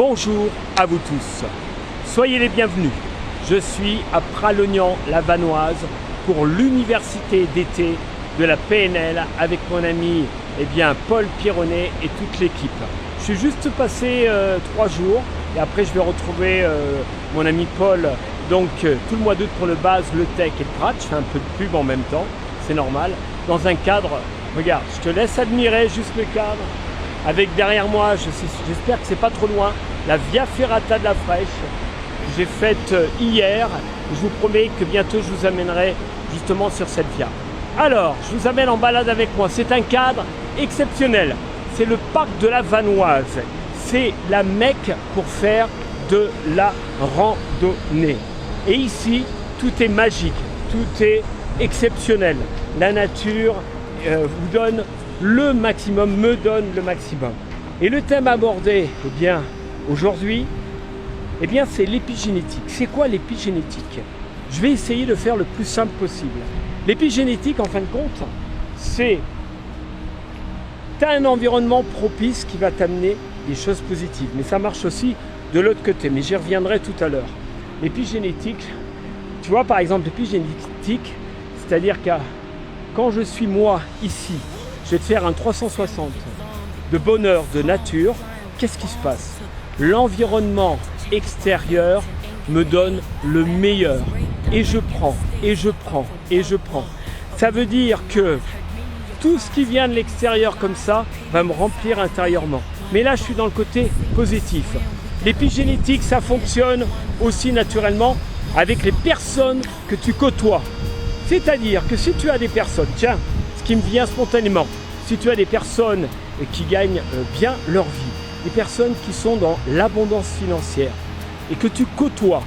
Bonjour à vous tous, soyez les bienvenus. Je suis à Pralognan-la-Vanoise pour l'université d'été de la PNL avec mon ami Paul Pironnet et toute l'équipe. Je suis juste passé 3 jours et après je vais retrouver mon ami Paul donc tout le mois d'août pour le base, le tech et le prat. Je fais un peu de pub en même temps, c'est normal, dans un cadre, regarde, je te laisse admirer juste le cadre. Avec derrière moi, j'espère que c'est pas trop loin, la Via Ferrata de la Fraîche que j'ai faite hier. Je vous promets que bientôt je vous amènerai justement sur cette via. Alors, je vous amène en balade avec moi. C'est un cadre exceptionnel. C'est le parc de la Vanoise. C'est la Mecque pour faire de la randonnée. Et ici, tout est magique, tout est exceptionnel. La nature vous donne le maximum, me donne le maximum. Et le thème abordé, aujourd'hui, c'est l'épigénétique. C'est quoi l'épigénétique? Je vais essayer de faire le plus simple possible. L'épigénétique, en fin de compte, c'est tu as un environnement propice qui va t'amener des choses positives. Mais ça marche aussi de l'autre côté, mais j'y reviendrai tout à l'heure. L'épigénétique, tu vois par exemple l'épigénétique, c'est-à-dire que quand je suis moi ici, je vais te faire un 360 de bonheur, de nature. Qu'est-ce qui se passe? L'environnement extérieur me donne le meilleur. Et je prends, et je prends, et je prends. Ça veut dire que tout ce qui vient de l'extérieur comme ça va me remplir intérieurement. Mais là, je suis dans le côté positif. L'épigénétique, ça fonctionne aussi naturellement avec les personnes que tu côtoies. C'est-à-dire que si tu as des personnes, tiens, ce qui me vient spontanément, si tu as des personnes qui gagnent bien leur vie, des personnes qui sont dans l'abondance financière et que tu côtoies,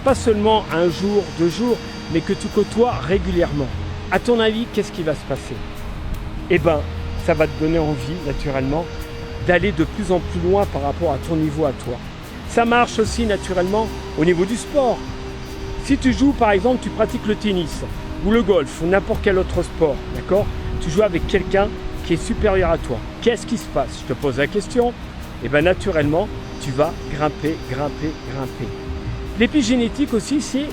pas seulement un jour, 2 jours, mais que tu côtoies régulièrement, à ton avis, qu'est-ce qui va se passer? Ça va te donner envie, naturellement, d'aller de plus en plus loin par rapport à ton niveau à toi. Ça marche aussi naturellement au niveau du sport. Si tu joues, par exemple, tu pratiques le tennis ou le golf ou n'importe quel autre sport, d'accord? Tu joues avec quelqu'un qui est supérieur à toi. Qu'est-ce qui se passe? Je te pose la question. Naturellement, tu vas grimper. L'épigénétique aussi, c'est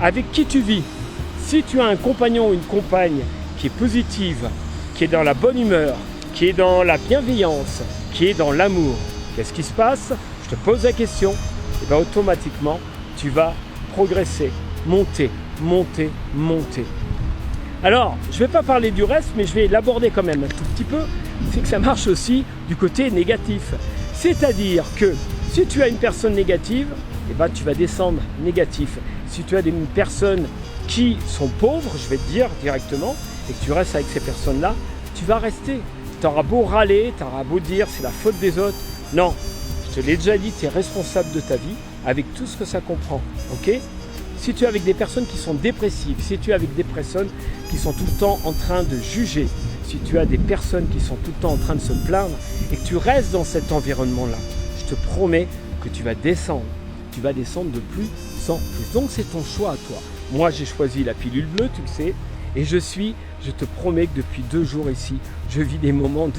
avec qui tu vis. Si tu as un compagnon ou une compagne qui est positive, qui est dans la bonne humeur, qui est dans la bienveillance, qui est dans l'amour, qu'est-ce qui se passe? Je te pose la question. Automatiquement, tu vas progresser, monter. Alors, je ne vais pas parler du reste, mais je vais l'aborder quand même un tout petit peu. C'est que ça marche aussi du côté négatif. C'est-à-dire que si tu as une personne négative, tu vas descendre négatif. Si tu as des personnes qui sont pauvres, je vais te dire directement, et que tu restes avec ces personnes-là, tu vas rester. Tu auras beau râler, tu auras beau dire c'est la faute des autres. Non, je te l'ai déjà dit, tu es responsable de ta vie avec tout ce que ça comprend. Ok ? Si tu es avec des personnes qui sont dépressives, si tu es avec des personnes qui sont tout le temps en train de juger, si tu as des personnes qui sont tout le temps en train de se plaindre et que tu restes dans cet environnement-là, je te promets que tu vas descendre. Tu vas descendre de plus en plus. Donc c'est ton choix à toi. Moi j'ai choisi la pilule bleue, tu le sais, et je te promets que depuis 2 jours ici, je vis des moments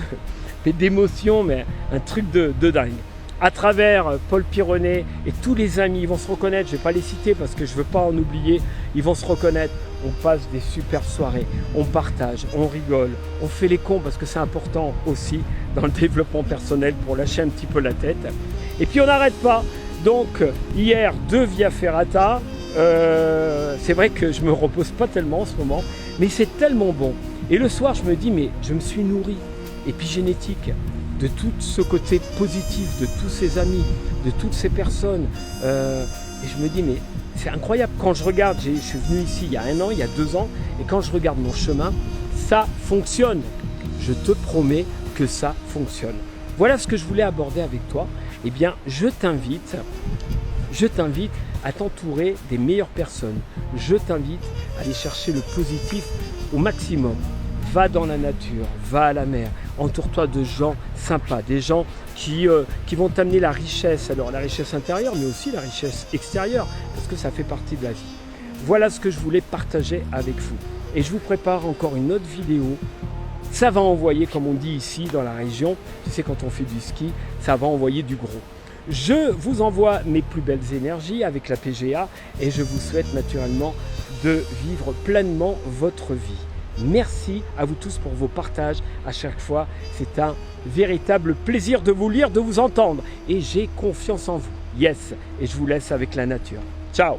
d'émotion, mais un truc de dingue. À travers Paul Pironnet et tous les amis, ils vont se reconnaître, je ne vais pas les citer parce que je ne veux pas en oublier, ils vont se reconnaître, on passe des super soirées, on partage, on rigole, on fait les cons parce que c'est important aussi dans le développement personnel pour lâcher un petit peu la tête. Et puis on n'arrête pas, donc hier 2 Via Ferrata, c'est vrai que je ne me repose pas tellement en ce moment, mais c'est tellement bon. Et le soir je me dis, mais je me suis nourri, épigénétique, de tout ce côté positif, de tous ces amis, de toutes ces personnes. Et je me dis, mais c'est incroyable. Quand je regarde, je suis venu ici il y a 1 an, il y a 2 ans, et quand je regarde mon chemin, ça fonctionne. Je te promets que ça fonctionne. Voilà ce que je voulais aborder avec toi. Je t'invite à t'entourer des meilleures personnes. Je t'invite à aller chercher le positif au maximum. Va dans la nature, va à la mer, entoure-toi de gens sympas, des gens qui vont t'amener la richesse, alors la richesse intérieure, mais aussi la richesse extérieure, parce que ça fait partie de la vie. Voilà ce que je voulais partager avec vous. Et je vous prépare encore une autre vidéo. Ça va envoyer, comme on dit ici dans la région, tu sais quand on fait du ski, ça va envoyer du gros. Je vous envoie mes plus belles énergies avec la PGA et je vous souhaite naturellement de vivre pleinement votre vie. Merci à vous tous pour vos partages à chaque fois. C'est un véritable plaisir de vous lire, de vous entendre. Et j'ai confiance en vous. Yes. Et je vous laisse avec la nature. Ciao.